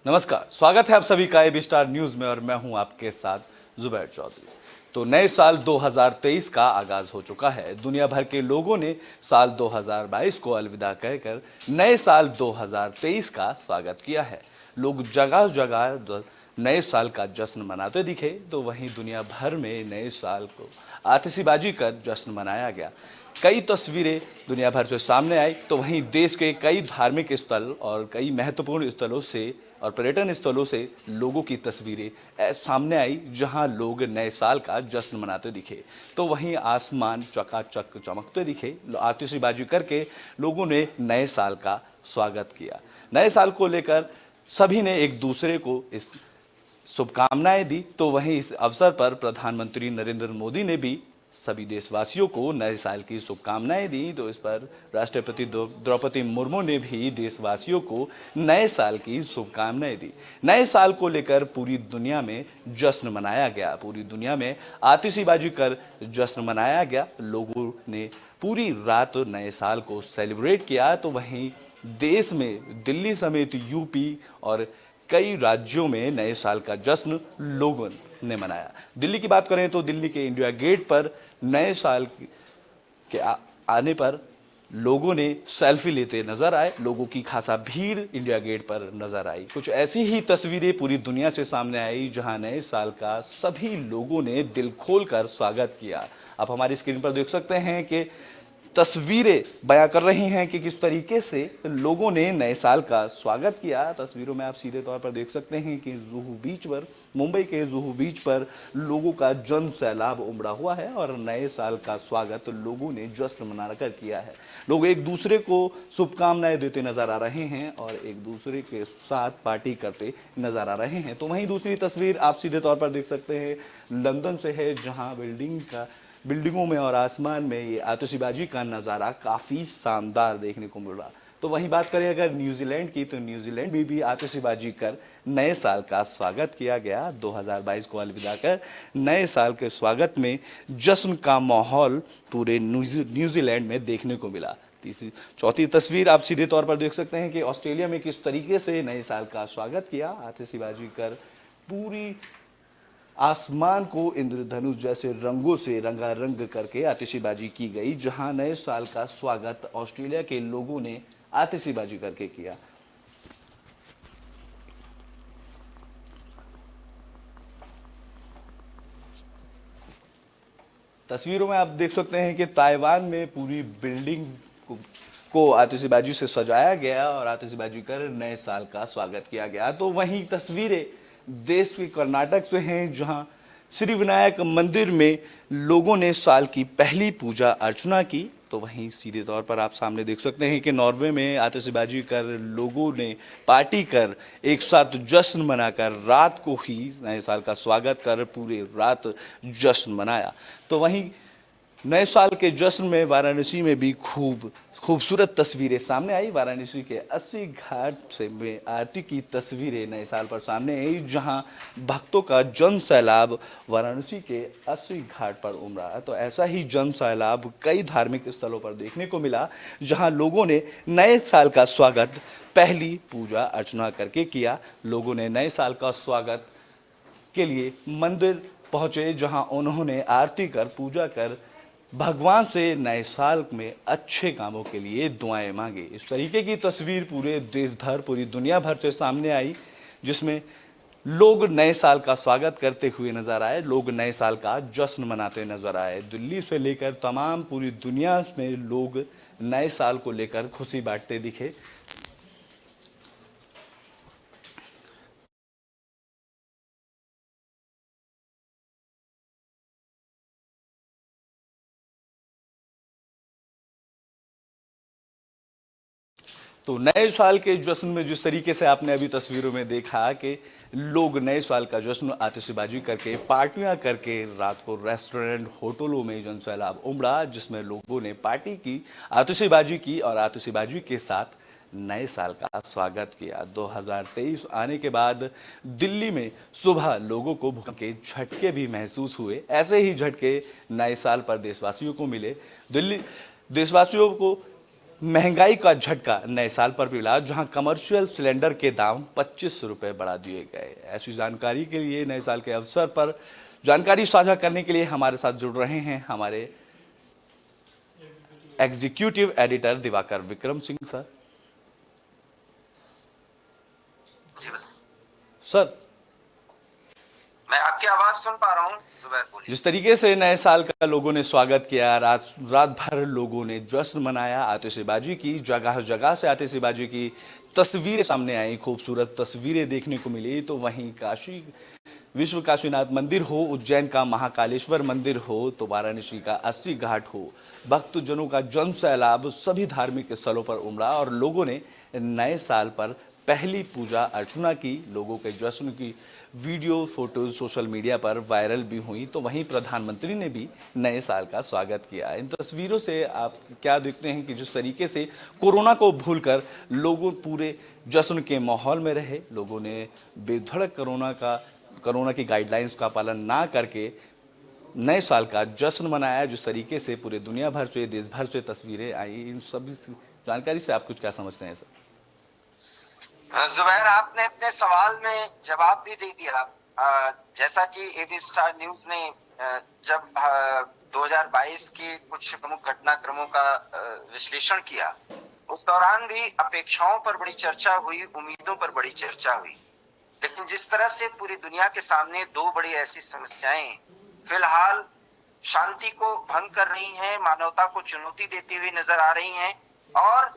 नमस्कार, स्वागत है आप सभी का एबी स्टार न्यूज में और मैं हूं आपके साथ जुबैर चौधरी। तो नए साल 2023 का आगाज हो चुका है। दुनिया भर के लोगों ने साल 2022 को अलविदा कहकर नए साल 2023 का स्वागत किया है। लोग जगह जगह नए साल का जश्न मनाते दिखे, तो वहीं दुनिया भर में नए साल को आतिशबाजी कर जश्न मनाया गया। कई तस्वीरें दुनिया भर से सामने आई, तो वहीं देश के कई धार्मिक स्थल और कई महत्वपूर्ण स्थलों से और पर्यटन स्थलों से लोगों की तस्वीरें सामने आई, जहां लोग नए साल का जश्न मनाते दिखे। तो वहीं आसमान चकाचक चमकते दिखे। आतिशबाजी करके लोगों ने नए साल का स्वागत किया। नए साल को लेकर सभी ने एक दूसरे को इस शुभकामनाएं दी। तो वहीं इस अवसर पर प्रधानमंत्री नरेंद्र मोदी ने भी सभी देशवासियों को नए साल की शुभकामनाएं दी। तो इस पर राष्ट्रपति द्रौपदी मुर्मू ने भी देशवासियों को नए साल की शुभकामनाएं दी। नए साल को लेकर पूरी दुनिया में जश्न मनाया गया। पूरी दुनिया में आतिशबाजी कर जश्न मनाया गया। लोगों ने पूरी रात नए साल को सेलिब्रेट किया। तो वहीं देश में दिल्ली समेत यूपी और कई राज्यों में नए साल का जश्न लोगों ने मनाया। दिल्ली की बात करें तो दिल्ली के इंडिया गेट पर नए साल के आने पर लोगों ने सेल्फी लेते नजर आए। लोगों की खासा भीड़ इंडिया गेट पर नजर आई। कुछ ऐसी ही तस्वीरें पूरी दुनिया से सामने आई, जहां नए साल का सभी लोगों ने दिल खोलकर स्वागत किया। आप हमारी स्क्रीन पर देख सकते हैं कि तस्वीरें बयां कर रही हैं कि किस तरीके से लोगों ने नए साल का स्वागत किया। तस्वीरों में आप सीधे तौर पर देख सकते हैं कि जुहू बीच पर, मुंबई के जुहू बीच पर लोगों का जन सैलाब उमड़ा हुआ है और नए साल का स्वागत लोगों ने जश्न मनाकर किया है। लोग एक दूसरे को शुभकामनाएं देते नजर आ रहे हैं और एक दूसरे के साथ पार्टी करते नजर आ रहे हैं। तो वहीं दूसरी तस्वीर आप सीधे तौर पर देख सकते हैं लंदन से है, जहां बिल्डिंगों में और आसमान में ये आतिशबाजी का नज़ारा काफ़ी शानदार देखने को मिल रहा। तो वहीं बात करें अगर न्यूजीलैंड की, तो न्यूजीलैंड में भी आतिशबाजी कर नए साल का स्वागत किया गया। 2022 को अलविदा कर नए साल के स्वागत में जश्न का माहौल पूरे न्यूजीलैंड में देखने को मिला। चौथी तस्वीर आप सीधे तौर पर देख सकते हैं कि ऑस्ट्रेलिया में किस तरीके से नए साल का स्वागत किया। आतिशबाजी कर पूरी आसमान को इंद्रधनुष जैसे रंगों से रंगारंग करके आतिशबाजी की गई, जहां नए साल का स्वागत ऑस्ट्रेलिया के लोगों ने आतिशबाजी करके किया। तस्वीरों में आप देख सकते हैं कि ताइवान में पूरी बिल्डिंग को आतिशबाजी से सजाया गया और आतिशबाजी कर नए साल का स्वागत किया गया। तो वहीं तस्वीरें देश के कर्नाटक से हैं, जहां श्री विनायक मंदिर में लोगों ने साल की पहली पूजा अर्चना की। तो वहीं सीधे तौर पर आप सामने देख सकते हैं कि नॉर्वे में आतिशबाजी कर लोगों ने पार्टी कर एक साथ जश्न मनाकर रात को ही नए साल का स्वागत कर पूरे रात जश्न मनाया। तो वहीं नए साल के जश्न में वाराणसी में भी खूबसूरत तस्वीरें सामने आई। वाराणसी के 80 घाट से में आरती की तस्वीरें नए साल पर सामने आई, जहां भक्तों का जन सैलाब वाराणसी के 80 घाट पर उमड़ा। तो ऐसा ही जन सैलाब कई धार्मिक स्थलों पर देखने को मिला, जहां लोगों ने नए साल का स्वागत पहली पूजा अर्चना करके किया। लोगों ने नए साल का स्वागत के लिए मंदिर पहुंचे, जहां उन्होंने आरती कर पूजा कर भगवान से नए साल में अच्छे कामों के लिए दुआएं मांगी। इस तरीके की तस्वीर पूरे देश भर, पूरी दुनिया भर से सामने आई, जिसमें लोग नए साल का स्वागत करते हुए नजर आए। लोग नए साल का जश्न मनाते नजर आए। दिल्ली से लेकर तमाम पूरी दुनिया में लोग नए साल को लेकर खुशी बांटते दिखे। तो नए साल के जश्न में जिस तरीके से आपने अभी तस्वीरों में देखा कि लोग नए साल का जश्न आतिशबाजी करके, पार्टियां करके रात को रेस्टोरेंट, होटलों में जन सैलाब उमड़ा, जिसमें लोगों ने पार्टी की, आतिशबाजी की और आतिशबाजी के साथ नए साल का स्वागत किया। 2023 आने के बाद दिल्ली में सुबह लोगों को भूकंप के झटके भी महसूस हुए। ऐसे ही झटके नए साल पर देशवासियों को मिले। दिल्ली देशवासियों को महंगाई का झटका नए साल पर भी मिला, जहां कमर्शियल सिलेंडर के दाम 25 रुपए बढ़ा दिए गए। ऐसी जानकारी के लिए नए साल के अवसर पर जानकारी साझा करने के लिए हमारे साथ जुड़ रहे हैं हमारे executive editor Diwakar Vikram Singh sir. Sir, मैं आपकी आवाज सुन पा रहा हूं। जुबैर बोलिए। जिस तरीके से नए साल का लोगों ने स्वागत किया, रात भर लोगों ने जश्न मनाया, आतिशबाजी की, जगह जगह से आतिशबाजी की तस्वीरें सामने आई, खूबसूरत तस्वीरें देखने को मिली। तो वहीं काशी विश्व काशीनाथ मंदिर हो, उज्जैन का महाकालेश्वर मंदिर हो, तो वाराणसी का अस्सी घाट हो, भक्तजनों का जन सैलाब सभी धार्मिक स्थलों पर उमड़ा और लोगों ने नए साल पर पहली पूजा अर्चना की। लोगों के जश्न की वीडियो फोटोज सोशल मीडिया पर वायरल भी हुई। तो वहीं प्रधानमंत्री ने भी नए साल का स्वागत किया। इन तस्वीरों से आप क्या देखते हैं कि जिस तरीके से कोरोना को भूलकर लोगों पूरे जश्न के माहौल में रहे, लोगों ने बेधड़क कोरोना की गाइडलाइंस का पालन ना करके नए साल का जश्न मनाया। जिस तरीके से पूरे दुनिया भर से, देश भर से तस्वीरें आई, इन सभी जानकारी से आप कुछ क्या समझते हैं सर? जुबैर, आपने अपने सवाल में जवाब भी दे दिया। जैसा कि एबी स्टार न्यूज ने जब 2022 के कुछ प्रमुख घटनाक्रमों का विश्लेषण किया, उस दौरान भी अपेक्षाओं पर बड़ी चर्चा हुई, उम्मीदों पर बड़ी चर्चा हुई। लेकिन जिस तरह से पूरी दुनिया के सामने दो बड़ी ऐसी समस्याएं फिलहाल शांति को भंग कर रही हैं, मानवता को चुनौती देती हुई नजर आ रही हैं और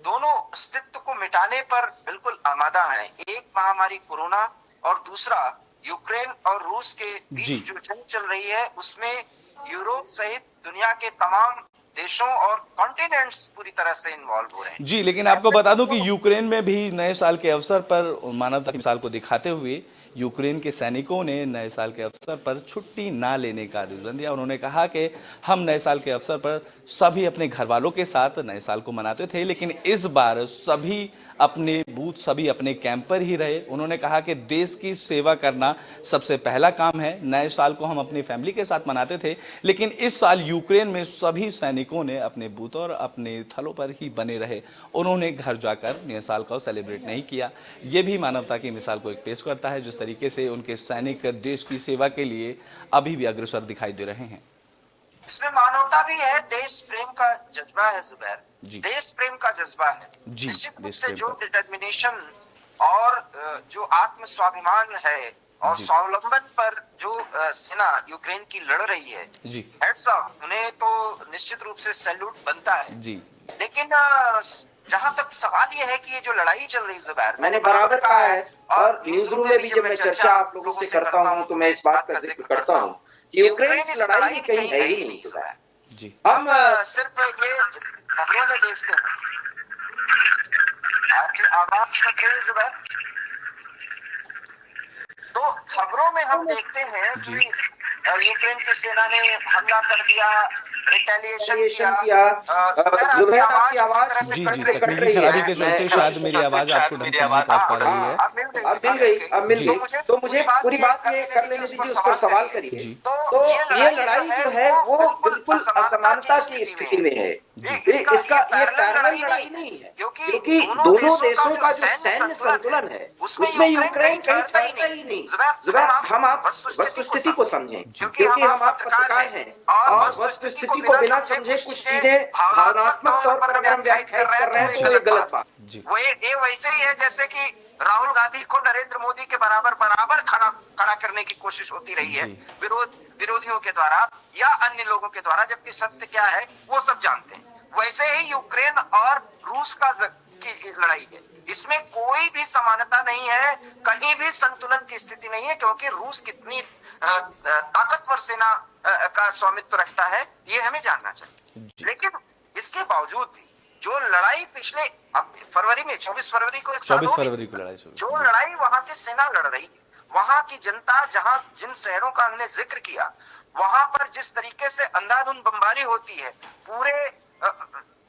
दोनों अस्तित्व को मिटाने पर बिल्कुल आमादा हैं। एक महामारी कोरोना और दूसरा यूक्रेन और रूस के बीच जो जंग चल रही है, उसमें यूरोप सहित दुनिया के तमाम देशों और कॉन्टिनेंट्स पूरी तरह से इन्वॉल्व हो रहे हैं। जी, लेकिन आपको बता दूं कि यूक्रेन में भी नए साल के अवसर पर मानवता की मिसाल को दिखाते हुए यूक्रेन के सैनिकों ने नए साल के अवसर पर छुट्टी ना लेने का रीजन दिया। उन्होंने कहा कि हम नए साल के अवसर पर सभी अपने घर वालों के साथ नए साल को मनाते थे, लेकिन इस बार सभी अपने बूथ, सभी अपने कैंप पर ही रहे। उन्होंने कहा कि देश की सेवा करना सबसे पहला काम है। नए साल को हम अपनी फैमिली के साथ मनाते थे, लेकिन इस साल यूक्रेन में सभी सैनिकों ने अपने बूथ और अपने थलों पर ही बने रहे। उन्होंने घर जाकर नए साल को सेलिब्रेट नहीं किया। ये भी मानवता की मिसाल को एक पेश करता है, जिस तरीके से उनके सैनिक देश की सेवा के लिए अभी भी अग्रसर दिखाई दे रहे हैं। इसमें मानवता भी है, देश प्रेम का जज्बा है जुबैर, देश प्रेम का जज्बा है। निश्चित रूप से जो डिटर्मिनेशन और जो आत्म स्वाभिमान है और स्वावलंबन पर जो सेना यूक्रेन की लड़ रही है, हेड्स ऑफ, उन्हें तो निश्चित रूप से सैल्यूट बनता है। लेकिन जहां तक सवाल ये है कि ये जो लड़ाई चल रही है जुबैर, मैंने बराबर कहा है और न्यूज़ रूम में भी जब मैं चर्चा आप लोगों से करता हूं तो मैं इस बात का जिक्र करता हूं कि यूक्रेन इस लड़ाई में कहीं है ही नहीं जुबैर। हम सिर्फ ये खबरों में देखते हैं। आपकी आवाज कट रही है जुबैर। तो खबरों में हम देखते हैं कि यूक्रेन की सेना ने हमला कर दिया, रिटेलिएशन किया। आपकी आवाज जी तकनीकी खराबी के चलते शायद मेरी आवाज आपको ढंग से नहीं पहुंच पा रही है। अब मिल गई। तो मुझे पूरी बात ये कर लेने दीजिए, उस पर सवाल करिए। तो ये लड़ाई जो है वो बिल्कुल असमानता की स्थिति में है। इसका ये पैरेलल लड़ाई नहीं है, क्योंकि दोनों देशों का जो सैन्य संतुलन है उसमें यूक्रेन कहीं करता ही नहीं। जुबैर, हम आप वस्तुस्थिति को समझें, क्योंकि हम आप पत्रकार हैं और वस्तुस्थिति को बिना समझे कुछ चीजें भावनात्मक तौर पर अगर हम व्याख्या कर रहे हैं तो ये गलत बात। वो ये वैसे ही है जैसे कि राहुल गांधी को नरेंद्र मोदी के बराबर खड़ा करने की कोशिश होती रही है विरोधियों के द्वारा या अन्य लोगों के द्वारा, जबकि सत्य क्या है वो सब जानते हैं। वैसे ही यूक्रेन और रूस की लड़ाई है, इसमें कोई भी समानता नहीं है, कहीं भी संतुलन की स्थिति नहीं है, क्योंकि रूस कितनी ताकतवर सेना का स्वामित्व रखता है ये हमें जानना चाहिए। लेकिन इसके बावजूद भी जो लड़ाई पिछले फरवरी में 24 फरवरी को लड़ाई, जो लड़ाई वहां की सेना लड़ रही है, वहां की जनता, जहां जिन शहरों का हमने जिक्र किया, वहां पर जिस तरीके से अंधाधुंध बमबारी होती है, पूरे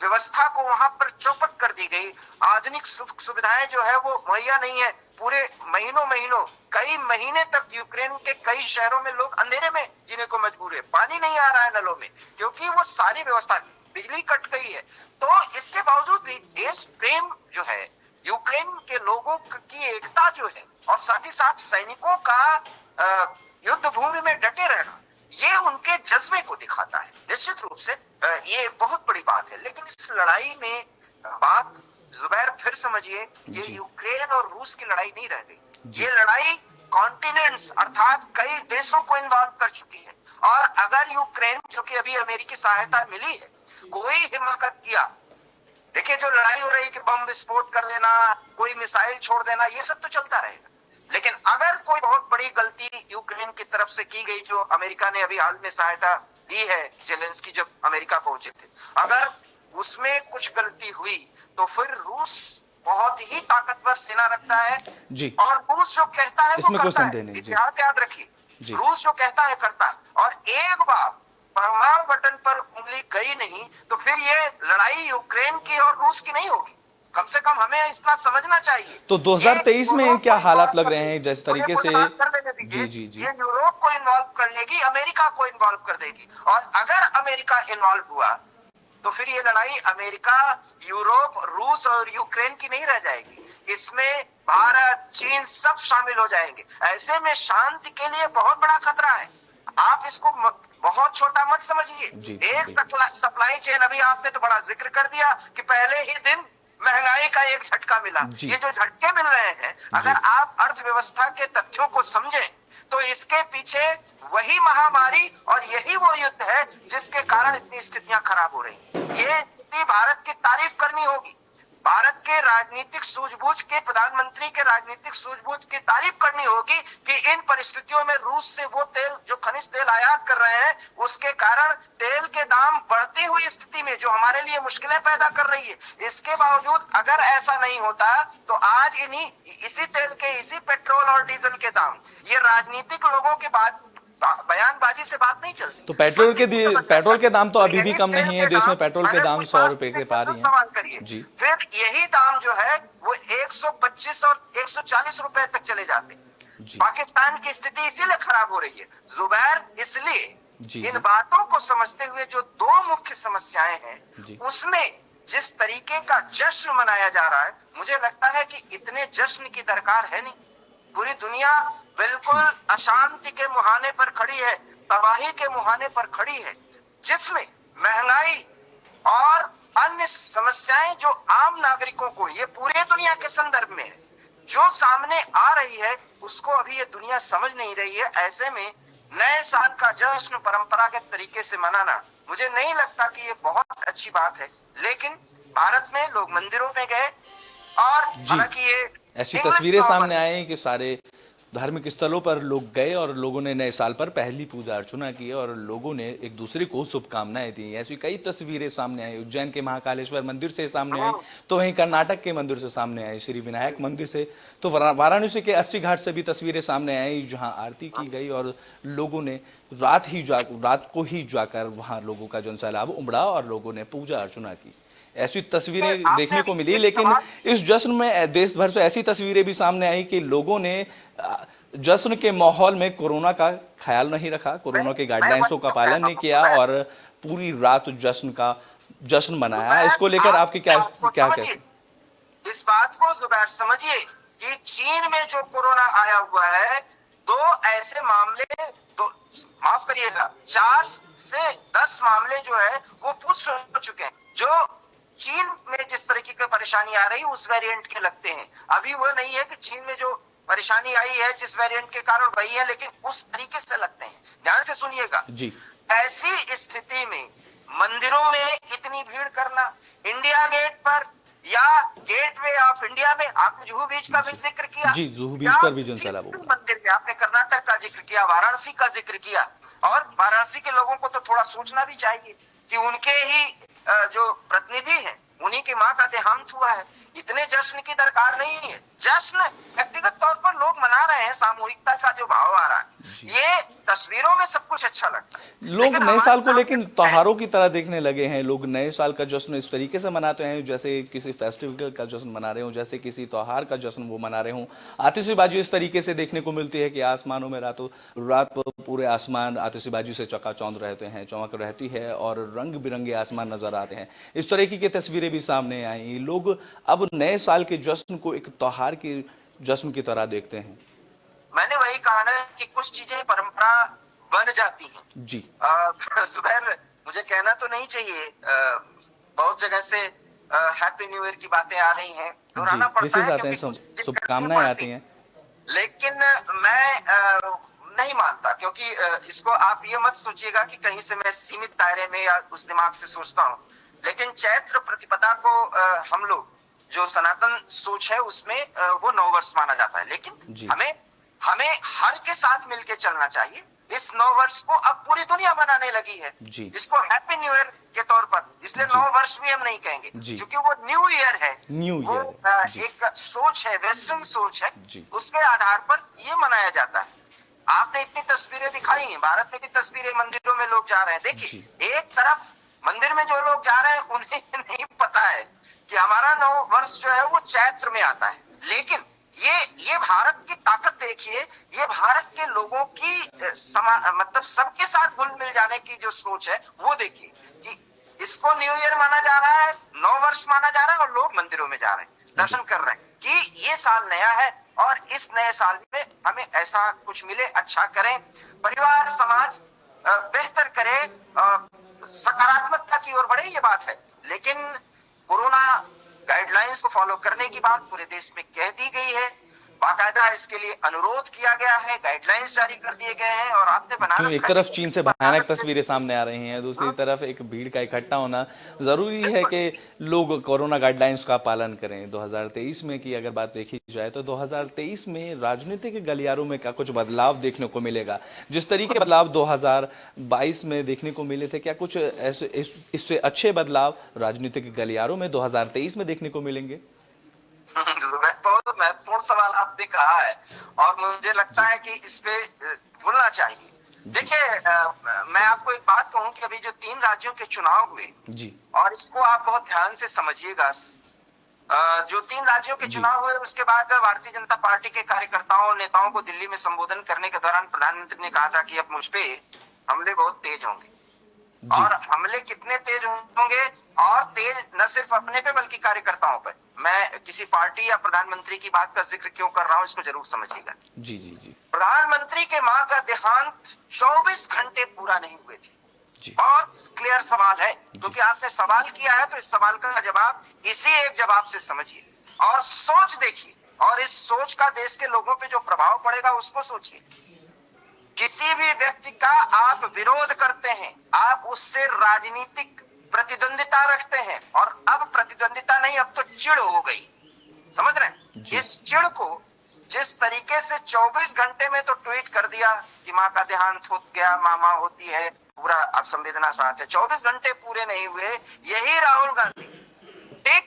व्यवस्था को वहां पर चौपट कर दी गई। आधुनिक सुख सुविधाएं जो है वो मुहैया नहीं है। पूरे महीनों कई महीने तक यूक्रेन के कई शहरों में लोग अंधेरे में जीने को मजबूर है। पानी नहीं आ रहा है नलों में, क्योंकि वो सारी व्यवस्था, बिजली कट गई है। तो इसके बावजूद भी देश प्रेम जो है, यूक्रेन के लोगों की एकता जो है, और साथ ही साथ सैनिकों का युद्ध भूमि में डटे रहना, ये उनके जज्बे को दिखाता है। निश्चित रूप से ये बहुत बड़ी बात है। लेकिन इस लड़ाई में बात जुबैर फिर समझिए, ये यूक्रेन और रूस की लड़ाई नहीं रह गई। ये लड़ाई कॉन्टिनेंट्स अर्थात कई देशों को इन्वॉल्व कर चुकी है। और अगर यूक्रेन, जो कि अभी अमेरिकी सहायता मिली है, कोई हिमाकत किया, देखिए जो लड़ाई हो रही है कि बम विस्फोट कर देना, कोई मिसाइल छोड़ देना, ये सब तो चलता रहेगा। लेकिन अगर कोई बहुत बड़ी गलती यूक्रेन की तरफ से की गई, जो अमेरिका ने अभी हाल में सहायता दी है, जेलेंस्की जब अमेरिका पहुंचे थे, अगर उसमें कुछ गलती हुई तो फिर रूस बहुत ही ताकतवर सेना रखता है जी। और रूस जो कहता है इसमें वो कोई करता संदेह है। नहीं। इतिहास याद रखिए, जी। रूस जो कहता है करता है। और एक बार परमाणु बटन पर उंगली गई नहीं तो फिर ये लड़ाई यूक्रेन की और रूस की नहीं होगी। कम से कम हमें इतना समझना चाहिए। तो 2023 में क्या हालात लग रहे हैं जिस तरीके से? जी जी जी। ये यूरोप को इन्वॉल्व कर लेगी, अमेरिका को इन्वॉल्व कर देगी। और अगर अमेरिका इन्वॉल्व हुआ तो फिर ये लड़ाई अमेरिका, यूरोप, रूस और यूक्रेन की नहीं रह जाएगी। इसमें भारत, चीन सब शामिल हो जाएंगे। ऐसे में शांति के लिए बहुत बड़ा खतरा है। आप इसको बहुत छोटा मत समझिए। एक सप्लाई चेन, अभी आपने तो बड़ा जिक्र कर दिया कि पहले ही दिन महंगाई का एक झटका मिला। ये जो झटके मिल रहे हैं, अगर आप अर्थव्यवस्था के तथ्यों को समझें तो इसके पीछे वही महामारी और यही वो युद्ध है जिसके कारण इतनी स्थितियां खराब हो रही। ये स्थिति भारत की तारीफ करनी होगी। भारत के राजनीतिक सूझबूझ के, प्रधानमंत्री के राजनीतिक सूझबूझ की तारीफ करनी होगी कि इन परिस्थितियों में रूस से वो तेल, जो खनिज तेल आयात कर रहे हैं, उसके कारण तेल के दाम बढ़ती हुई स्थिति में जो हमारे लिए मुश्किलें पैदा कर रही है। इसके बावजूद अगर ऐसा नहीं होता तो आज इसी तेल के, इसी पेट्रोल और डीजल के दाम, ये राजनीतिक लोगों की बयानबाजी से बात नहीं चलती। तो पेट्रोल के दाम तो अभी भी कम नहीं है। देश में पेट्रोल के दाम 100 रुपए के पार ही सवाल करिए जी। फिर यही दाम जो है वो 125 और 140 रुपए तक चले जाते हैं। पाकिस्तान की स्थिति इसीलिए खराब हो रही है जुबैर। इसलिए इन बातों को समझते हुए जो दो मुख्य समस्याएं हैं, उसमें जिस तरीके का जश्न मनाया जा रहा है, मुझे लगता है कि इतने जश्न की दरकार है नहीं। पूरी दुनिया बिल्कुल अशांति के मुहाने पर खड़ी है, तबाही के मुहाने पर खड़ी है, जिसमें महंगाई और अन्य समस्याएं जो आम नागरिकों को, ये पूरे दुनिया के संदर्भ में है, जो सामने आ रही है, उसको अभी ये दुनिया समझ नहीं रही है। ऐसे में नए साल का जश्न परंपरागत तरीके से मनाना मुझे नहीं लगता कि ये बहुत अच्छी बात है। लेकिन भारत में लोग मंदिरों में गए और हालांकि ये ऐसी तस्वीरें सामने आई कि सारे धार्मिक स्थलों पर लोग गए और लोगों ने नए साल पर पहली पूजा अर्चना की और लोगों ने एक दूसरे को शुभकामनाएं दी। ऐसी कई तस्वीरें सामने आई। उज्जैन के महाकालेश्वर मंदिर से सामने आई, तो वहीं कर्नाटक के मंदिर से सामने आई, श्री विनायक मंदिर से, तो वाराणसी के अस्सी घाट से भी तस्वीरें सामने आई, जहां आरती की गई और लोगों ने रात को ही जाकर वहां लोगों का जो सैलाब उमड़ा और लोगों ने पूजा अर्चना की। ऐसी तस्वीरें देखने को मिली। लेकिन इस जश्न में देश भर से ऐसी तस्वीरें भी सामने आई कि लोगों ने जश्न के माहौल में कोरोना का ख्याल नहीं रखा, कोरोना के गाइडलाइंसों का पालन नहीं किया और पूरी रात जश्न मनाया। इसको लेकर आपकी क्या कहते हैं? इस बात को जुबैर समझिए कि चीन में जो कोरोना आया हुआ है, 2 ऐसे मामले, माफ करिएगा, 4 से 10 मामले जो है वो पुष्ट हो चुके हैं। जो चीन में जिस तरीके की परेशानी आ रही है उस वेरिएंट के लगते हैं। अभी वो नहीं है कि चीन में जो परेशानी आई है जिस वेरिएंट के कारण वही है, लेकिन उस तरीके से लगते हैं। ध्यान से सुनिएगा जी। ऐसी स्थिति में मंदिरों में इतनी भीड़ करना, इंडिया गेट पर या गेटवे ऑफ इंडिया में, आपने जुहू बीच का भी जिक्र किया जी, जुहू बीच पर भी जनसैलाब हुआ। मंदिर में आपने कर्नाटक का जिक्र किया, वाराणसी का जिक्र किया, और वाराणसी के लोगों को तो थोड़ा सोचना भी चाहिए कि उनके ही जो प्रतिनिधि हैं, उन्हीं की मां का देहांत हुआ है। इतने जश्न की दरकार नहीं है। जश्न व्यक्तिगत तौर पर लोग मना रहे हैं, सामूहिकता का जो भाव आ रहा है, ये तस्वीरों में सब कुछ अच्छा लगता है। लोग नए साल को लेकिन हमारे त्योहारों की तरह देखने लगे हैं। लोग नए साल का जश्न इस तरीके से मनाते हैं जैसे किसी फेस्टिवल का जश्न मना रहे हो, जैसे किसी त्योहार का जश्न वो मना रहे हो। आतिशबाजी इस तरीके से देखने को मिलती है कि आसमानों में रात पर पूरे आसमान आतिशबाजी से चकाचौंध रहते हैं, चमक रहती है और रंग बिरंगे आसमान नजर आते हैं। इस तरीके की तस्वीरें भी सामने आई। लोग अब नए साल के जश्न को एक त्योहार के जश्न की तरह देखते हैं। मैंने वही कहा ना कि कुछ चीजें परंपरा बन जाती हैं। जी। सुबह मुझे कहना तो नहीं चाहिए, बहुत जगह से हैप्पी न्यू ईयर की बातें आ रही हैं, दोहराना पड़ता है आते हैं, शुभकामनाएं आती हैं, लेकिन मैं नहीं मानता, क्योंकि इसको आप ये मत सोचिएगा कि कहीं से मैं सीमित दायरे में या उस दिमाग से सोचता हूँ। लेकिन चैत्र प्रतिपदा को हम लोग जो सनातन सोच है उसमें वो नववर्ष माना जाता है, लेकिन हमें हर के साथ मिलके चलना चाहिए। इस नववर्ष को अब पूरी दुनिया मनाने लगी है, इसको हैप्पी न्यू ईयर के तौर पर, इसलिए नववर्ष भी हम नहीं कहेंगे क्योंकि वो न्यू ईयर है। वो एक सोच है, वेस्टर्न सोच है, उसके आधार पर ये मनाया जाता है। आपने इतनी तस्वीरें दिखाई हैं, भारत में इतनी तस्वीरें, मंदिरों में लोग जा रहे हैं। देखिए, एक तरफ मंदिर में जो लोग जा रहे हैं उन्हें नहीं पता है कि हमारा नव वर्ष जो है वो चैत्र में आता है, लेकिन ये भारत की ताकत देखिए, ये भारत के लोगों की मतलब सबके साथ घुल मिल जाने की जो सोच है वो देखिए कि इसको न्यू ईयर माना जा रहा है, नव वर्ष माना जा रहा है, और लोग मंदिरों में जा रहे हैं, दर्शन कर रहे हैं कि ये साल नया है और इस नए साल में हमें ऐसा कुछ मिले, अच्छा करें, परिवार समाज बेहतर करे, सकारात्मकता की ओर बढ़े, ये बात है। लेकिन कोरोना गाइडलाइंस को फॉलो करने की बात पूरे देश में कह दी गई है, बाकायदा इसके लिए अनुरोध किया गया है, गाइडलाइंस जारी कर दिए गए हैं। और आपने बनारस, एक तरफ चीन से भयानक तस्वीरें सामने आ रही हैं, दूसरी तरफ एक भीड़ का इकट्ठा होना, जरूरी है कि लोग कोरोना गाइडलाइंस का पालन करें। 2023 में की अगर बात देखी जाए तो 2023 में राजनीतिक गलियारों में क्या कुछ बदलाव देखने को मिलेगा? जिस तरीके के बदलाव 2022 में देखने को मिले थे, क्या कुछ ऐसे इससे अच्छे बदलाव राजनीतिक गलियारों में 2023 में देखने को मिलेंगे? बहुत महत्वपूर्ण सवाल आपने कहा है और मुझे लगता है कि इस पे भूलना चाहिए। देखिए, मैं आपको एक बात कहूं कि अभी जो 3 राज्यों के चुनाव हुए जी, और इसको आप बहुत ध्यान से समझिएगा, जो 3 राज्यों के चुनाव हुए उसके बाद भारतीय जनता पार्टी के कार्यकर्ताओं और नेताओं को दिल्ली में संबोधन करने के दौरान प्रधानमंत्री ने कहा था कि अब मुझ पे हमले बहुत तेज होंगे, और हमले कितने तेज होंगे, और तेज न सिर्फ अपने पे बल्कि कार्यकर्ताओं पर। मैं किसी पार्टी या प्रधानमंत्री की बात का जिक्र क्यों कर रहा हूं, इसको जरूर समझिएगा। जी जी जी। प्रधानमंत्री के मां का देहांत 24 घंटे पूरा नहीं हुए थे। बहुत क्लियर सवाल है, क्योंकि आपने सवाल किया है तो इस सवाल का जवाब इसी एक जवाब से समझिए और सोच देखिए, और इस सोच का देश के लोगों पे जो प्रभाव पड़ेगा उसको सोचिए। किसी भी व्यक्ति का आप विरोध करते हैं, आप उससे राजनीतिक प्रतिद्वंदिता रखते हैं, और अब प्रतिद्वंदिता नहीं, अब तो चिढ़ हो गई, समझ रहे हैं? इस चिढ़ को जिस तरीके से 24 घंटे में तो ट्वीट कर दिया कि माँ का देहांत हो गया, मामा होती है, पूरा अब संवेदना साथ है, 24 घंटे पूरे नहीं हुए, यही राहुल गांधी एक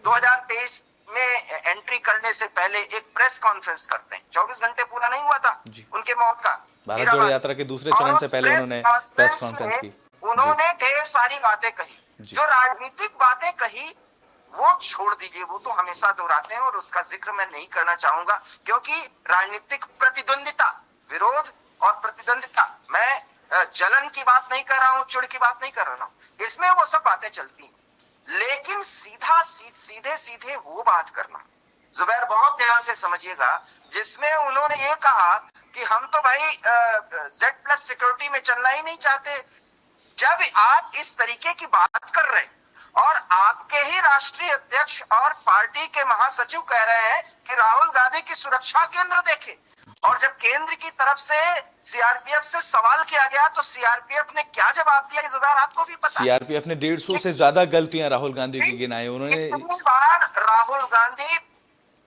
2023 में एंट्री करने से पहले एक प्रेस कॉन्फ्रेंस करते हैं। 24 घंटे पूरा नहीं हुआ था उनके मौत का, भारत जोड़ो यात्रा के दूसरे चरण से पहले उन्होंने प्रेस कॉन्फ्रेंस की, उन्होंने ढेर सारी बातें कही। जो राजनीतिक बातें कही वो छोड़ दीजिए, वो तो हमेशा दोहराते हैं और उसका जिक्र मैं नहीं करना चाहूंगा, क्योंकि राजनीतिक प्रतिद्वंदिता, विरोध और प्रतिद्वंदिता, मैं जलन की बात नहीं कर रहा हूं, चिढ़ की बात नहीं कर रहा हूं, इसमें वो सब बातें चलती हैं, लेकिन सीधे सीधे वो बात करना, जुबैर बहुत ध्यान से समझिएगा, जिसमें उन्होंने ये कहा कि हम तो भाई Z+ सिक्योरिटी में चलना ही नहीं चाहते। जब आप इस तरीके की बात कर रहे हैं और आपके ही राष्ट्रीय अध्यक्ष और पार्टी के महासचिव कह रहे हैं कि राहुल गांधी की सुरक्षा केंद्र देखें, और जब केंद्र की तरफ से सीआरपीएफ से सवाल किया गया तो सीआरपीएफ ने क्या जवाब दिया, जुबैर आपको भी पता है। सीआरपीएफ ने 150 से ज्यादा गलतियां राहुल गांधी की गिनाई। उन्होंने बार राहुल गांधी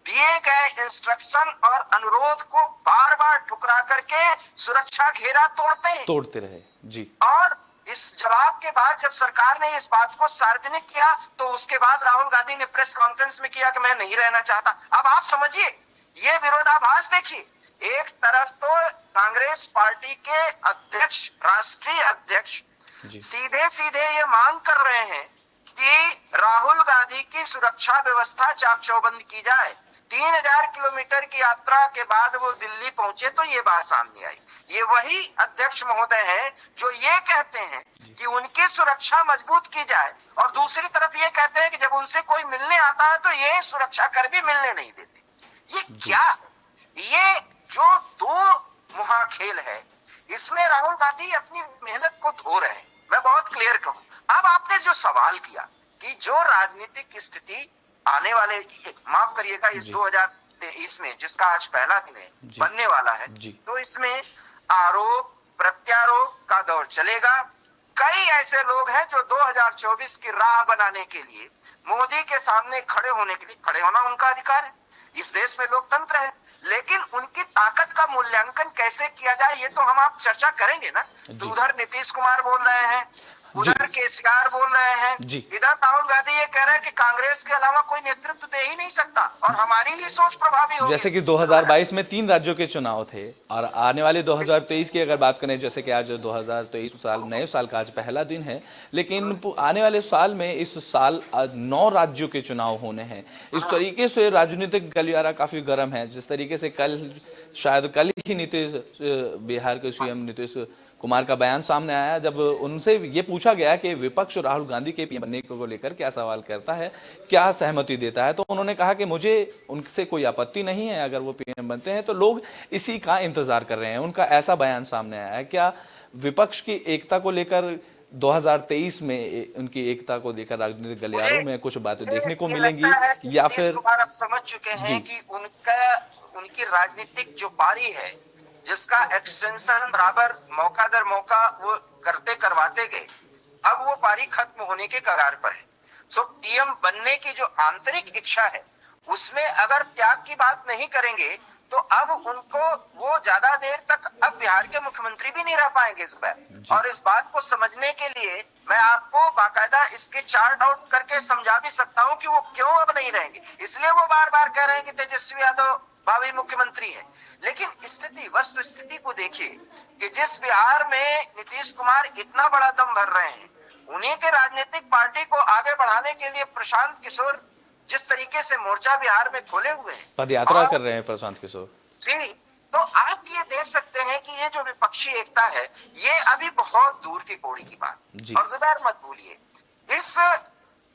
दिए गए इंस्ट्रक्शन और अनुरोध को बार बार ठुकरा करके सुरक्षा घेरा तोड़ते रहे जी। और इस जवाब के बाद जब सरकार ने इस बात को सार्वजनिक किया तो उसके बाद राहुल गांधी ने प्रेस कॉन्फ्रेंस में किया कि मैं नहीं रहना चाहता। अब आप समझिए, ये विरोधाभास देखिए एक तरफ तो कांग्रेस पार्टी के अध्यक्ष, राष्ट्रीय अध्यक्ष सीधे सीधे ये मांग कर रहे हैं कि राहुल गांधी की सुरक्षा व्यवस्था चाक चौबंद की जाए। 3000 किलोमीटर की यात्रा के बाद वो दिल्ली पहुंचे तो ये बात सामने आई। ये वही अध्यक्ष महोदय हैं जो ये कहते हैं कि उनकी सुरक्षा मजबूत की जाए, और दूसरी तरफ ये कहते हैं कि जब उनसे कोई मिलने आता है तो ये सुरक्षा कर भी मिलने नहीं देते। ये क्या, ये जो दो मुहा खेल है, इसमें राहुल गांधी अपनी मेहनत को धो रहे हैं। मैं बहुत क्लियर कहूं। अब आपने जो सवाल किया कि जो राजनीतिक स्थिति आने वाले, माफ करिएगा, इस 2023 में जिसका आज पहला दिन है, बनने वाला है, तो इसमें आरोप प्रत्यारोप का दौर चलेगा। कई ऐसे लोग हैं जो 2024 की राह बनाने के लिए मोदी के सामने खड़े होने के लिए, खड़े होना उनका अधिकार है, इस देश में लोकतंत्र है, लेकिन उनकी ताकत का मूल्यांकन कैसे किया जाए ये तो हम आप चर्चा करेंगे ना। तो उधर नीतीश कुमार बोल रहे हैं, उधर केसीआर बोल रहे हैं, इधर राहुल गांधी ये कह रहे हैं कि कांग्रेस के अलावा कोई नेतृत्व दे ही नहीं सकता और हमारी ही सोच प्रभावी होगी। जैसे कि 2022 में 3 राज्यों के चुनाव थे और आने वाले 2023 की अगर बात करें, जैसे कि आज 2023 साल, नए साल का आज पहला दिन है, लेकिन आने वाले साल में इस साल 9 राज्यों के चुनाव होने हैं। इस तरीके से राजनीतिक गलियारा काफी गर्म है। जिस तरीके से शायद कल ही बिहार के सीएम नीतीश कुमार का बयान सामने आया, जब उनसे ये पूछा गया कि विपक्ष राहुल गांधी के पीएम बनने को लेकर क्या सवाल करता है, क्या सहमति देता है, तो उन्होंने कहा कि मुझे उनसे कोई आपत्ति नहीं है, अगर वो पीएम बनते हैं तो लोग इसी का इंतजार कर रहे हैं। उनका ऐसा बयान सामने आया है। क्या विपक्ष की एकता को लेकर 2023 में उनकी एकता को लेकर राजनीतिक गलियारों में कुछ बातें देखने को मिलेंगी, या फिर आप समझ चुके हैं कि उनकी राजनीतिक जो पारी है, जिसका एक्सटेंशन बराबर मौका दर मौका वो करवाते गए, अब वो पारी खत्म होने के कगार पर है। सो पीएम बनने की जो आंतरिक इच्छा है, उसमें अगर त्याग की बात नहीं करेंगे तो अब उनको वो ज्यादा देर तक अब बिहार के मुख्यमंत्री भी नहीं रह पाएंगे जुबैर। और इस बात को समझने के लिए मैं आपको बाकायदा इसके चार्ट आउट करके समझा भी सकता हूँ कि वो क्यों अब नहीं रहेंगे। इसलिए वो बार बार कह रहे हैं कि तेजस्वी यादव भावी मुख्यमंत्री है, लेकिन स्थिति, वस्तु स्थिति को देखिए कि जिस बिहार में नीतीश कुमार इतना बड़ा दम भर रहे हैं, उन्हीं के राजनीतिक पार्टी को आगे बढ़ाने के लिए प्रशांत किशोर जिस तरीके से मोर्चा बिहार में खोले हुए हैं, पदयात्रा कर रहे हैं प्रशांत किशोर जी, तो आप ये देख सकते हैं कि ये जो विपक्षी एकता है, ये अभी बहुत दूर की कौड़ी की बात। और जुबैर मत भूलिए, इस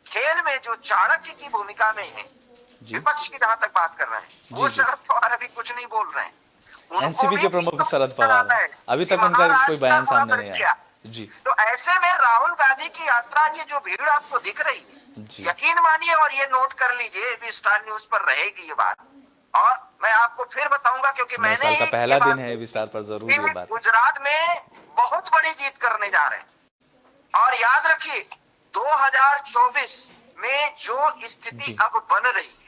खेल में जो चाणक्य की भूमिका में है विपक्ष की, जहां तक बात कर रहे हैं, वो शरद पवार अभी कुछ नहीं बोल रहे हैं। एनसीपी के प्रमुख शरद पवार, अभी तक उनका कोई बयान सामने नहीं आया जी। तो ऐसे में राहुल गांधी की यात्रा, ये जो भीड़ आपको दिख रही है, यकीन मानिए और ये नोट कर लीजिए, एबी स्टार न्यूज पर रहेगी ये बात। और मैं आपको फिर बताऊंगा, क्योंकि मैंने ही पहला दिन है एबी स्टार पर, जरूर ये बात। गुजरात में बहुत बड़ी जीत करने जा रहे हैं। और याद रखिए 2024 में जो स्थिति अब बन रही है,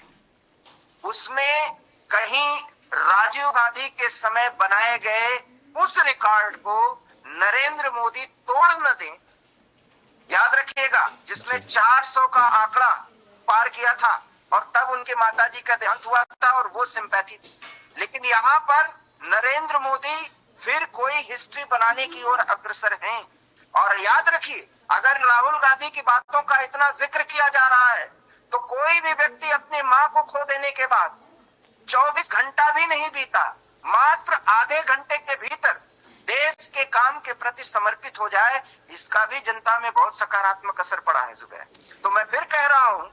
उसमें कहीं राजीव गांधी के समय बनाए गए उस रिकॉर्ड को नरेंद्र मोदी तोड़ न दें। याद रखिएगा, जिसमें 400 का आंकड़ा पार किया था और तब उनके माताजी का देहांत हुआ था और वो सिंपैथी थी। लेकिन यहाँ पर नरेंद्र मोदी फिर कोई हिस्ट्री बनाने की ओर अग्रसर हैं। और याद रखिए, अगर राहुल गांधी की बातों का इतना जिक्र किया जा रहा है, तो कोई भी व्यक्ति अपनी मां को खो देने के बाद 24 घंटा भी नहीं बीता, मात्र आधे घंटे के भीतर देश के काम के प्रति समर्पित हो जाए, इसका भी जनता में बहुत सकारात्मक असर पड़ा है जुबैर। तो मैं फिर कह रहा हूं,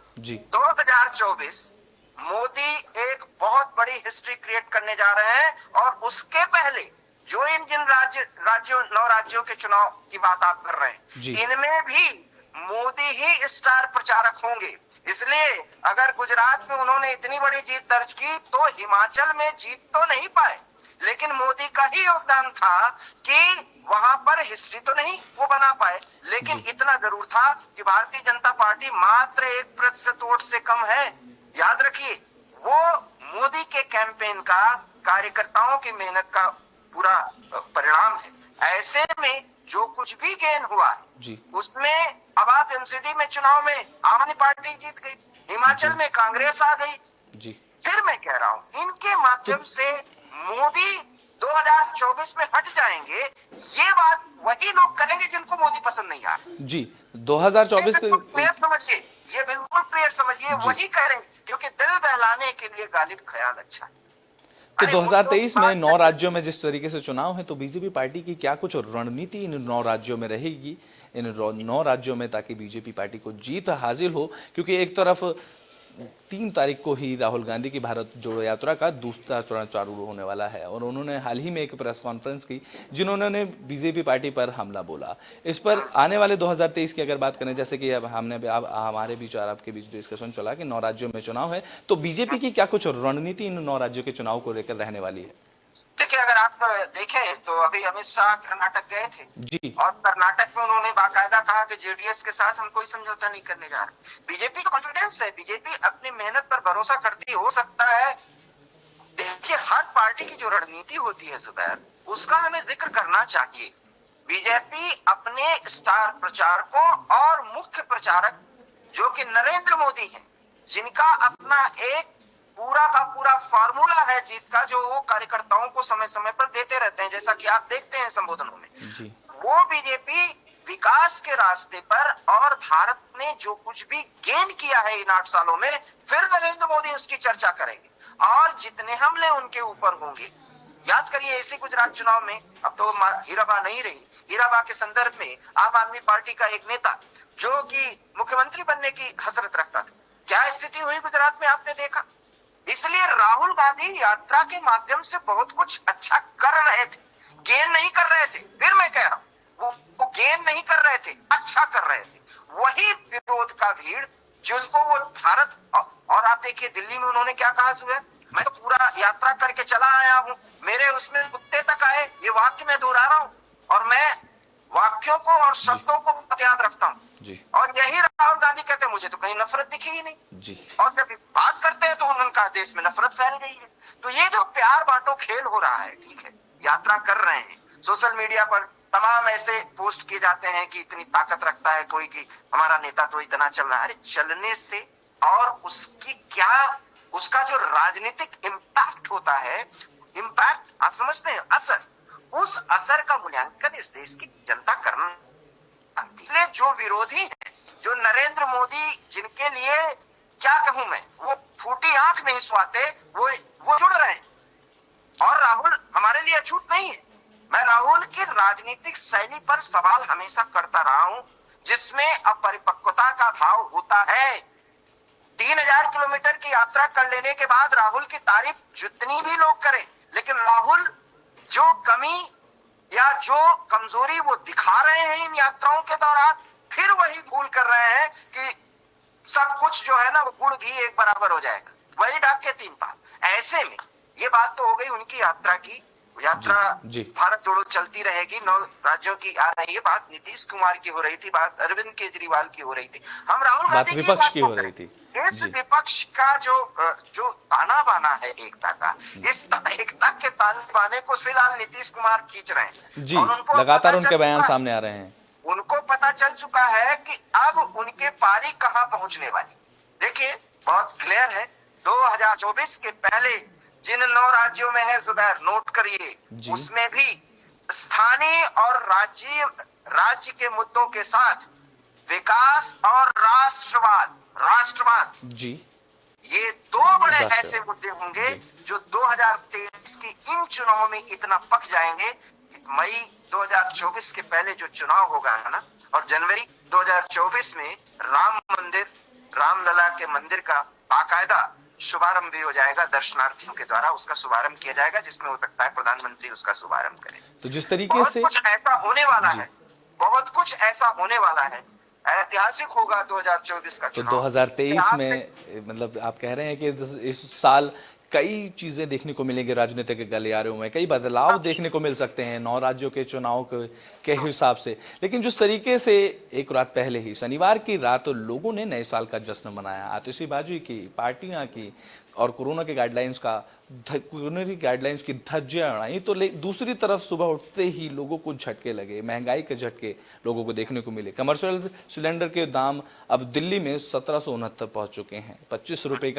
2024 मोदी एक बहुत बड़ी हिस्ट्री क्रिएट करने जा रहे हैं। और उसके पहले जो इन जिन राज्यों 9 राज्यों के चुनाव की बात आप कर रहे हैं, इनमें भी मोदी ही स्टार प्रचारक होंगे। इसलिए अगर गुजरात में उन्होंने इतनी बड़ी जीत दर्ज की, तो हिमाचल में जीत तो नहीं पाए, लेकिन मोदी का ही योगदान था कि वहां पर हिस्ट्री तो नहीं वो बना पाए, लेकिन इतना जरूर था कि भारतीय जनता पार्टी मात्र 1% वोट से कम है। याद रखिए, वो मोदी के कैंपेन का, कार्यकर्ताओं की मेहनत का पूरा परिणाम है। ऐसे में जो कुछ भी गेन हुआ है, उसमें अब आप एमसीडी में चुनाव में आम आदमी पार्टी जीत गई, हिमाचल में कांग्रेस आ गई। फिर मैं कह रहा हूं, इनके माध्यम से मोदी 2024 में हट जाएंगे, ये बात वही लोग करेंगे जिनको मोदी पसंद नहीं आ रहा। जी 2024 के क्लियर समझिए, ये बिल्कुल क्लियर समझिए, वही करेंगे क्योंकि दिल बहलाने के लिए गालिब ख्याल अच्छा है। तो 2023 में 9 राज्यों में जिस तरीके से चुनाव है, तो बीजेपी पार्टी की क्या कुछ रणनीति इन 9 राज्यों में रहेगी, इन 9 राज्यों में, ताकि बीजेपी पार्टी को जीत हासिल हो? क्योंकि एक तरफ 3 तारीख को ही राहुल गांधी की भारत जोड़ो यात्रा का दूसरा चरण चालू होने वाला है और उन्होंने हाल ही में एक प्रेस कॉन्फ्रेंस की जिन्होंने बीजेपी पार्टी पर हमला बोला। इस पर आने वाले 2023 की अगर बात करें, जैसे कि अब हमारे बीच और आपके बीच डिस्कशन चला कि 9 राज्यों में चुनाव है, तो बीजेपी की क्या कुछ रणनीति इन 9 राज्यों के चुनाव को लेकर रहने वाली है? देखिए, अगर आप देखें तो अभी अमित शाह कर्नाटक गए थे जी, और कर्नाटक में उन्होंने बाकायदा कहा कि जेडीएस के साथ हम कोई समझौता नहीं करने जा रहे। बीजेपी को कॉन्फिडेंस है, बीजेपी अपनी मेहनत पर भरोसा करती है। हो सकता है, देखिए हर पार्टी की जो रणनीति होती है जुबैर, उसका हमें जिक्र करना चाहिए। बीजेपी अपने स्टार प्रचारकों और मुख्य प्रचारक जो कि नरेंद्र मोदी हैं, जिनका अपना एक पूरा का पूरा फार्मूला है जीत का, जो वो कार्यकर्ताओं को समय समय पर देते रहते हैं, जैसा कि आप देखते हैं संबोधनों में जी। वो बीजेपी विकास के रास्ते पर, और भारत ने जो कुछ भी गेन किया है इन 8 सालों में, फिर नरेंद्र मोदी उसकी चर्चा करेंगे और जितने हमले उनके ऊपर होंगे। याद करिए, इसी गुजरात चुनाव में, अब तो हीराबा नहीं रही, हीराबा के संदर्भ में आम आदमी पार्टी का एक नेता जो कि मुख्यमंत्री बनने की हसरत रखता था, क्या स्थिति हुई गुजरात में आपने देखा। इसलिए राहुल गांधी यात्रा के माध्यम से बहुत कुछ अच्छा कर रहे थे, गेन नहीं कर रहे थे। फिर मैं कह रहा हूं, वो गेन नहीं कर रहे थे, अच्छा कर रहे थे। वही विरोध का भीड़ जिसको वो भारत, और आप देखिए दिल्ली में उन्होंने क्या कहा सुबह, मैं तो पूरा यात्रा करके चला आया हूं, मेरे उसमें कुत्ते तक आए, ये वाक्य मैं दोहरा रहा हूं और मैं वाक्यों को और शब्दों को याद रखता हूं। और यही राहुल गांधी कहते हैं, मुझे तो कहीं नफरत दिखी ही नहीं जी। और जब बात करते हैं तो उन्होंने कहा देश में नफरत फैल गई है। तो ये जो प्यार बांटो खेल हो रहा है, ठीक है, यात्रा कर रहे हैं, सोशल मीडिया पर तमाम ऐसे पोस्ट किए जाते हैं कि इतनी ताकत रखता है कोई कि हमारा नेता तो इतना चल रहा है। अरे चलने से और उसकी क्या, उसका जो राजनीतिक इम्पैक्ट होता है, इम्पैक्ट आप समझते हैं, असर, उस असर का मूल्यांकन इस देश की जनता करना। इसलिए जो विरोधी है, जो नरेंद्र मोदी, जिनके लिए क्या कहूं मैं, वो फूटी आंख नहीं सुहाते, वो जुड़ रहे हैं। और राहुल हमारे लिए अछूत नहीं है। मैं राहुल की राजनीतिक शैली पर सवाल हमेशा करता रहा हूं, जिसमें अपरिपक्वता का भाव होता है। 3000 किलोमीटर की यात्रा कर लेने के बाद राहुल की तारीफ जितनी भी लोग करें, लेकिन राहुल जो कमी या जो कमजोरी वो दिखा रहे हैं इन यात्राओं के दौरान, फिर वही भूल कर रहे हैं कि सब कुछ जो है ना, वो गुड़ घी एक बराबर हो जाएगा, वही डाक के 3 पात। ऐसे में ये बात तो हो गई उनकी यात्रा की। यात्रा जी। भारत जोड़ो चलती रहेगी, 9 राज्यों की आ रही है, बात नीतीश कुमार की हो रही थी, बात अरविंद केजरीवाल की हो रही थी, हम राहुल गांधी विपक्ष की हो रही थी। इस विपक्ष का जो ताना बाना है एकता का, इस एकता के ताने बाने को फिलहाल नीतीश कुमार खींच रहे हैं जी। लगातार उनके बयान सामने आ रहे हैं। उनको पता चल चुका है कि अब उनके पारी कहां पहुंचने वाली। देखिए बहुत क्लियर है, 2024 के पहले जिन 9 राज्यों में है जुबैर, नोट करिए, उसमें भी स्थानीय और राज्य के मुद्दों के साथ विकास और राष्ट्रवाद जी, ये 2 बड़े ऐसे मुद्दे होंगे जो 2023 की इन चुनावों में इतना पक जाएंगे। मई 2024 के पहले जो चुनाव होगा ना, और जनवरी 2024 में रामलला के मंदिर का बाकायदा शुभारंभ भी हो जाएगा, दर्शनार्थियों के द्वारा उसका शुभारंभ किया जाएगा, जिसमें हो सकता है प्रधानमंत्री उसका शुभारंभ करें। तो जिस तरीके से कुछ ऐसा होने वाला है, बहुत कुछ ऐसा होने वाला है, ऐतिहासिक होगा 2024 का चुनाव। तो 2023 में मतलब आप कह रहे हैं कि इस साल कई चीजें देखने को मिलेंगी, राजनीतिक गलियारों में कई बदलाव देखने को मिल सकते हैं 9 राज्यों के चुनाव के हिसाब से। लेकिन जिस तरीके से एक रात पहले ही शनिवार की रात लोगों ने नए साल का जश्न मनाया, आतिशबाजी की, पार्टियां की, और कोरोना की गाइडलाइंस की धज्जियां उड़ाई, तो दूसरी तरफ सुबह उठते ही लोगों को झटके लगे, महंगाई के झटके लोगों को देखने को मिले। कमर्शियल सिलेंडर के दाम अब दिल्ली में 1769 पहुंच चुके हैं। 25 रुपए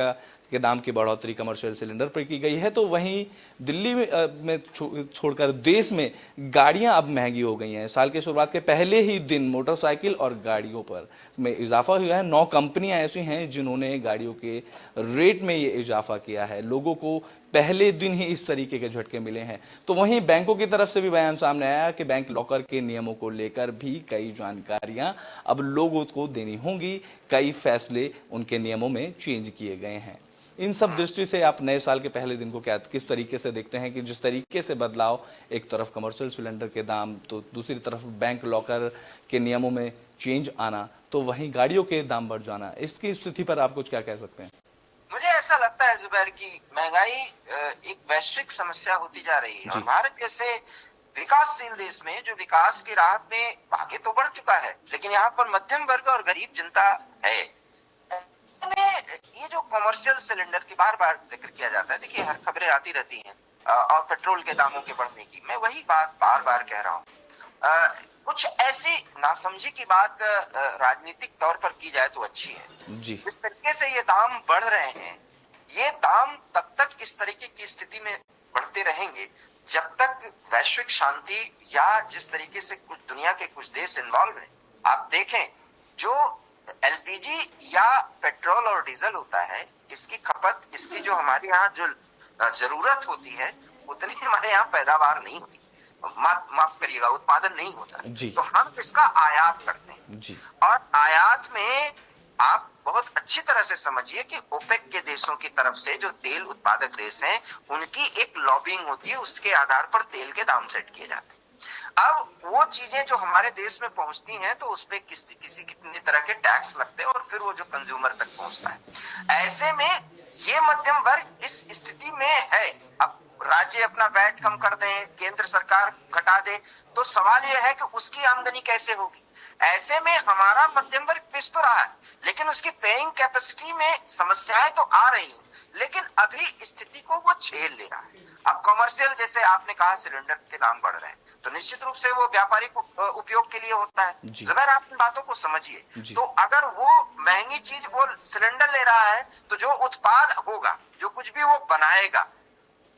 के दाम की बढ़ोतरी कमर्शियल सिलेंडर पर की गई है। तो वहीं दिल्ली में छोड़कर देश में गाड़ियां अब महंगी हो गई हैं। साल के शुरुआत के पहले ही दिन मोटरसाइकिल और गाड़ियों पर में इजाफा हुआ है। 9 कंपनियां ऐसी हैं जिन्होंने गाड़ियों के रेट में ये इजाफा किया है। लोगों को पहले दिन ही इस तरीके के झटके मिले हैं। तो वहीं बैंकों की तरफ से भी बयान सामने आया कि बैंक लॉकर के नियमों को लेकर भी कई जानकारियां अब लोगों को देनी होंगी। कई फैसले उनके नियमों में चेंज किए गए हैं। इन सब दृष्टि से आप नए साल के पहले दिन को किस तरीके से देखते हैं कि जिस तरीके से बदलाव, एक तरफ कमर्शियल सिलेंडर के दाम, तो दूसरी तरफ बैंक लॉकर के नियमों में चेंज आना, तो वहीं गाड़ियों के दाम बढ़ जाना, इसकी स्थिति पर आप कुछ क्या कह सकते हैं? मुझे ऐसा लगता है जुबैर की महंगाई एक वैश्विक समस्या होती जा रही है। और भारत जैसे विकासशील देश में जो विकास की राह पे आगे तो बढ़ चुका है, लेकिन यहाँ पर मध्यम वर्ग और गरीब जनता है। ये जो कमर्शियल सिलेंडर की बार बार जिक्र किया जाता है, देखिए हर खबरें आती रहती हैं और पेट्रोल के दामों के बढ़ने की, मैं वही बात बार बार कह रहा हूँ। कुछ ऐसी नासमझी की बात राजनीतिक तौर पर की जाए तो अच्छी है जी। इस तरीके से ये दाम बढ़ रहे हैं, ये दाम तब तक इस तरीके की स्थिति में बढ़ते रहेंगे जब तक वैश्विक शांति या जिस तरीके से कुछ दुनिया के कुछ देश इन्वॉल्व हैं। आप देखें, जो एलपीजी या पेट्रोल और डीजल होता है, इसकी खपत, इसकी जो हमारे यहाँ जो जरूरत होती है उतनी हमारे यहाँ पैदावार नहीं होती, माफ करिएगा, उत्पादन नहीं होता जी। तो हम इसका आयात करते हैं जी। और आयात में आप बहुत अच्छी तरह से समझिए कि ओपेक के देशों की तरफ से जो तेल उत्पादक देश हैं, उनकी एक लॉबिंग होती है, उसके आधार पर तेल के दाम सेट किए जाते हैं। अब वो चीजें जो हमारे देश में पहुंचती हैं तो उस पे किसी कितने तरह के टैक्स लगते हैं और फिर वो जो कंज्यूमर तक पहुंचता है। ऐसे में ये मध्यम वर्ग इस स्थिति में है। अब राज्य अपना वैट कम कर दें, केंद्र सरकार घटा दे, तो सवाल यह है कि उसकी आमदनी कैसे होगी। ऐसे में हमारा मध्यम वर्ग पिस तो रहा है, लेकिन उसकी पेइंग कैपेसिटी में समस्याएं तो आ रही हैं, लेकिन अभी स्थिति को वो झेल ले रहा है। अब कमर्शियल, जैसे आपने कहा, सिलेंडर के दाम बढ़ रहे हैं, तो निश्चित रूप से वो व्यापारिक उपयोग के लिए होता है। जरा आप इन बातों को समझिए। तो अगर वो महंगी चीज, वो सिलेंडर ले रहा है, तो जो उत्पाद होगा, जो कुछ भी वो बनाएगा,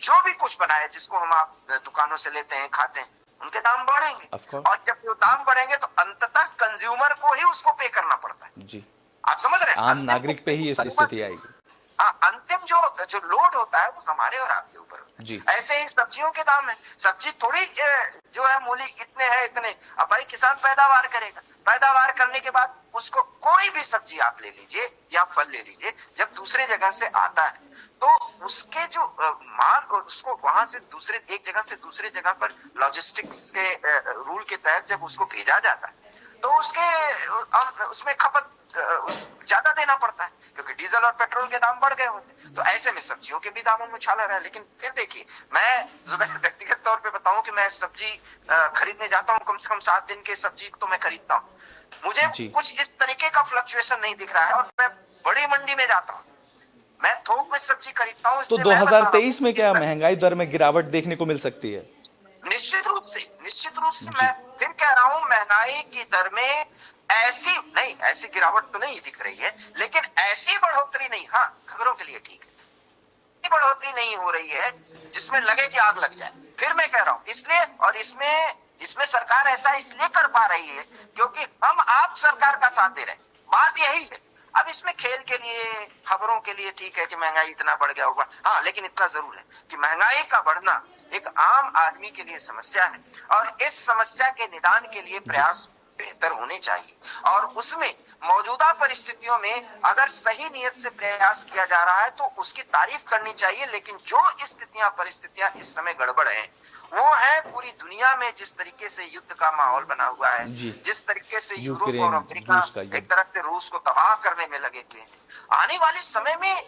जो भी कुछ बनाए, जिसको हम आप दुकानों से लेते हैं, खाते हैं, उनके दाम बढ़ेंगे। और जब वो दाम बढ़ेंगे तो अंततः कंज्यूमर को ही उसको पे करना पड़ता है जी। आप समझ रहे हैं? आम नागरिक पे ही स्थिति आएगी। अंतिम जो लोड होता है वो हमारे और आपके ऊपर होता है जी। ऐसे ही सब्जियों के दाम है। सब्जी थोड़ी जो है मूली इतने है इतने, अब भाई किसान पैदावार करेगा, पैदावार करने के बाद उसको कोई भी सब्जी आप ले लीजिए या फल ले लीजिए, जब दूसरे जगह से आता है तो उसके जो माल, उसको वहां से दूसरे एक जगह से दूसरे जगह पर लॉजिस्टिक्स के रूल के तहत जब उसको भेजा जाता है तो उसमें खपत ज्यादा देना पड़ता है, क्योंकि डीजल और पेट्रोल के दाम बढ़ गए होते। तो ऐसे में सब्जियों के भी दामों में उछाल रहा है। लेकिन फिर देखिए, मैं व्यक्तिगत तौर पे बताऊं कि मैं सब्जी खरीदने जाता हूं, कम से कम 7 दिन के सब्जी तो मैं खरीदता हूं, मुझे कुछ इस तरीके का फ्लक्चुएशन नहीं दिख रहा है। और मैं बड़ी मंडी में जाता हूँ, मैं थोक में सब्जी खरीदता हूँ। तो 2023 में क्या महंगाई दर में गिरावट देखने को मिल सकती है? निश्चित रूप से मैं फिर कह रहा हूँ, महंगाई की दर में ऐसी गिरावट तो नहीं दिख रही है, लेकिन ऐसी बढ़ोतरी नहीं, हाँ खबरों के लिए ठीक है, बढ़ोतरी नहीं हो रही है जिसमें लगे कि आग लग जाए। फिर मैं कह रहा हूँ, इसलिए, और इसमें सरकार ऐसा इसलिए कर पा रही है क्योंकि हम आप सरकार का साथ दे रहे हैं। बात यही है। अब इसमें खेल के लिए, खबरों के लिए ठीक है कि महंगाई इतना बढ़ गया होगा, हाँ, लेकिन इतना जरूर है कि महंगाई का बढ़ना एक आम आदमी के लिए समस्या है और इस समस्या के निदान के लिए प्रयास बेहतर होने चाहिए। और उसमें मौजूदा परिस्थितियों में अगर सही नियत से प्रयास किया जा रहा है तो उसकी तारीफ करनी चाहिए। लेकिन जो परिस्थितियां इस समय गड़बड़ हैं, वो है पूरी दुनिया में जिस तरीके से युद्ध का माहौल बना हुआ है, जिस तरीके से यूरोप और अमेरिका एक तरफ से रूस को तबाह करने में लगे हुए हैं। आने वाले समय में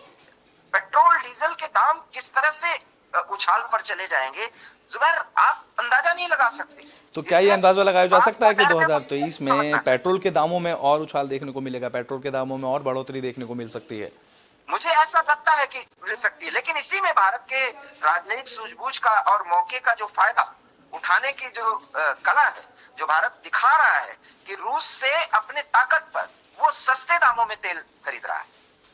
पेट्रोल डीजल के दाम किस तरह से उछाल पर चले जाएंगे, जुबैर, आप अंदाजा नहीं लगा सकते। तो क्या ये अंदाजा लगाया जा सकता है कि 2023 में पेट्रोल के दामों में और उछाल देखने को मिलेगा, पेट्रोल के दामों में और बढ़ोतरी देखने को मिल सकती है? मुझे ऐसा लगता है कि मिल सकती है, लेकिन इसी में भारत के राजनयिक सूझबूझ का और मौके का जो फायदा उठाने की जो कला है, जो भारत दिखा रहा है कि रूस से अपने ताकत पर वो सस्ते दामों में तेल खरीद रहा है।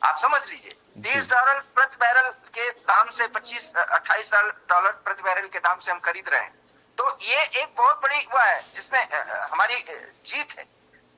आप समझ लीजिए, $30 प्रति बैरल के दाम से 28 डॉलर प्रति बैरल के दाम से हम खरीद रहे हैं। तो ये एक बहुत बड़ी वो है जिसमें हमारी जीत है,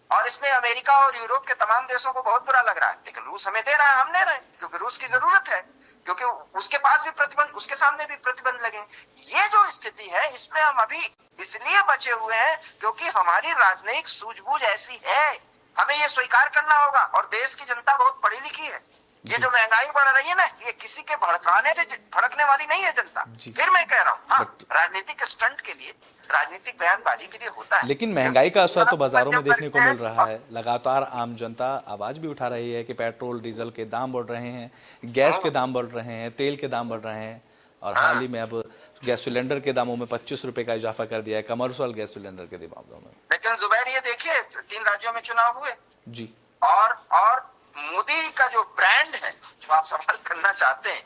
और इसमें अमेरिका और यूरोप के तमाम देशों को बहुत बुरा लग रहा है, लेकिन रूस हमें दे रहा है, हम ले रहे हैं, क्योंकि रूस की जरूरत है, क्योंकि उसके पास भी प्रतिबंध, उसके सामने भी प्रतिबंध लगे। ये जो स्थिति है, इसमें हम अभी इसलिए बचे हुए हैं क्योंकि हमारी राजनयिक सूझबूझ ऐसी है, हमें ये स्वीकार करना होगा। और देश की जनता बहुत पढ़ी लिखी है। ये जो महंगाई बढ़ रही है ना, ये किसी के भड़काने से भड़कने वाली नहीं है जनता। फिर मैं कह रहा हूँ, हाँ, राजनीतिक स्टंट के लिए, राजनीतिक बयानबाजी के लिए होता है, लेकिन महंगाई का असर तो बाजारों में देखने को मिल रहा है। लगातार आम जनता आवाज भी उठा रही है कि पेट्रोल डीजल के दाम बढ़ रहे हैं, गैस के दाम बढ़ रहे हैं, तेल के दाम बढ़ रहे हैं, और हाल ही में अब गैस सिलेंडर के दामों में 25 रुपए का इजाफा कर दिया है, कमर्शियल गैस सिलेंडर के दामों में। लेकिन जुबैर, ये देखिए, 3 राज्यों में चुनाव हुए जी, और मोदी का जो ब्रांड है, जो आप सवाल करना चाहते हैं,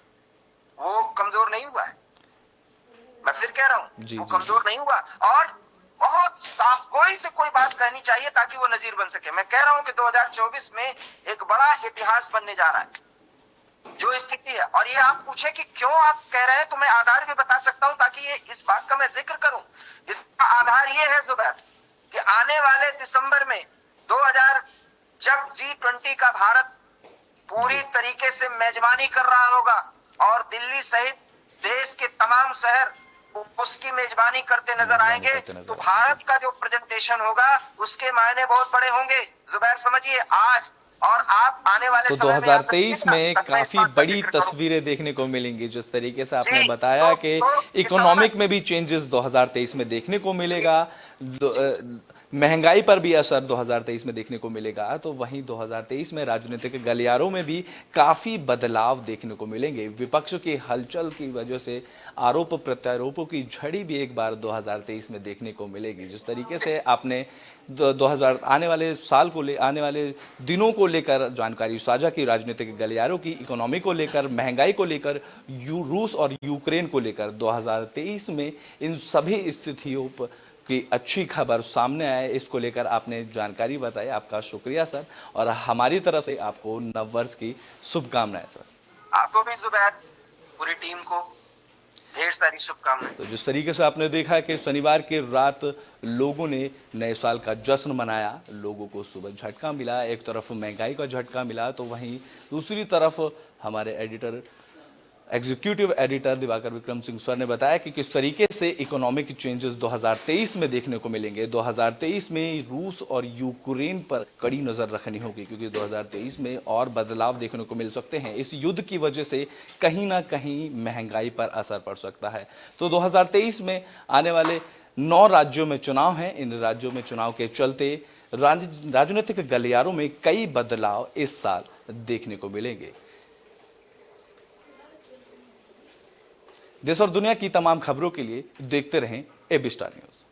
वो कमजोर नहीं हुआ है। मैं फिर कह रहा हूँ, वो कमजोर नहीं हुआ, और बहुत साफ गोई से कोई बात कहनी चाहिए ताकि वो नजीर बन सके। मैं कह रहा हूँ कि 2024 में एक बड़ा इतिहास बनने जा रहा है, जो स्थिति है। और ये आप पूछे कि क्यों आप कह रहे हैं, तो मैं आधार भी बता सकता हूं ताकि ये इस बात का मैं जिक्र करूं। इसका आधार ये है जुबैर कि आने वाले दिसंबर में 2000 जब G20 का भारत पूरी तरीके से मेजबानी कर रहा होगा और दिल्ली सहित देश के तमाम शहर उसकी मेजबानी करते नजर आएंगे, तो भारत का जो प्रेजेंटेशन होगा उसके मायने बहुत बड़े होंगे। जुबैर, समझिए, आज और आप आने वाले तो 2023 में काफी बड़ी तस्वीरें देखने को मिलेंगी। जिस तरीके से आपने बताया कि इकोनॉमिक में भी चेंजेस 2023 में देखने को मिलेगा, महंगाई पर भी असर 2023 में देखने को मिलेगा, तो वहीं 2023 में राजनीतिक गलियारों में भी काफी बदलाव देखने को मिलेंगे। विपक्ष की हलचल की वजह से आरोप प्रत्यारोपों की झड़ी भी एक बार 2023 में देखने को मिलेगी। जिस तरीके से आपने 2000 आने वाले साल को आने वाले दिनों को लेकर जानकारी साझा की, राजनीतिक गलियारों की, इकोनॉमी को लेकर, महंगाई को लेकर, रूस और यूक्रेन को लेकर, 2023 में इन सभी स्थितियों की अच्छी खबर सामने आए, इसको लेकर आपने जानकारी बताई। आपका शुक्रिया सर, और हमारी तरफ से आपको नववर्ष की शुभकामनाएं सर। आपको भी जुबैर, पूरी टीम को ढेर सारी शुभकामनाएं। तो जिस तरीके से आपने देखा कि शनिवार की रात लोगों ने नए साल का जश्न मनाया, लोगों को सुबह झटका मिला, एक तरफ महंगाई का झटका मिला, तो वहीं दूसरी तरफ हमारे executive editor Diwakar Vikram Singh sir ने बताया कि किस तरीके से इकोनॉमिक चेंजेस 2023 में देखने को मिलेंगे। 2023 में रूस और यूक्रेन पर कड़ी नजर रखनी होगी, क्योंकि 2023 में और बदलाव देखने को मिल सकते हैं। इस युद्ध की वजह से कहीं ना कहीं महंगाई पर असर पड़ सकता है। तो 2023 में आने वाले 9 राज्यों में चुनाव हैं। इन राज्यों में चुनाव के चलते राजनीतिक गलियारों में कई बदलाव इस साल देखने को मिलेंगे। देश और दुनिया की तमाम खबरों के लिए देखते रहें एबी स्टार न्यूज।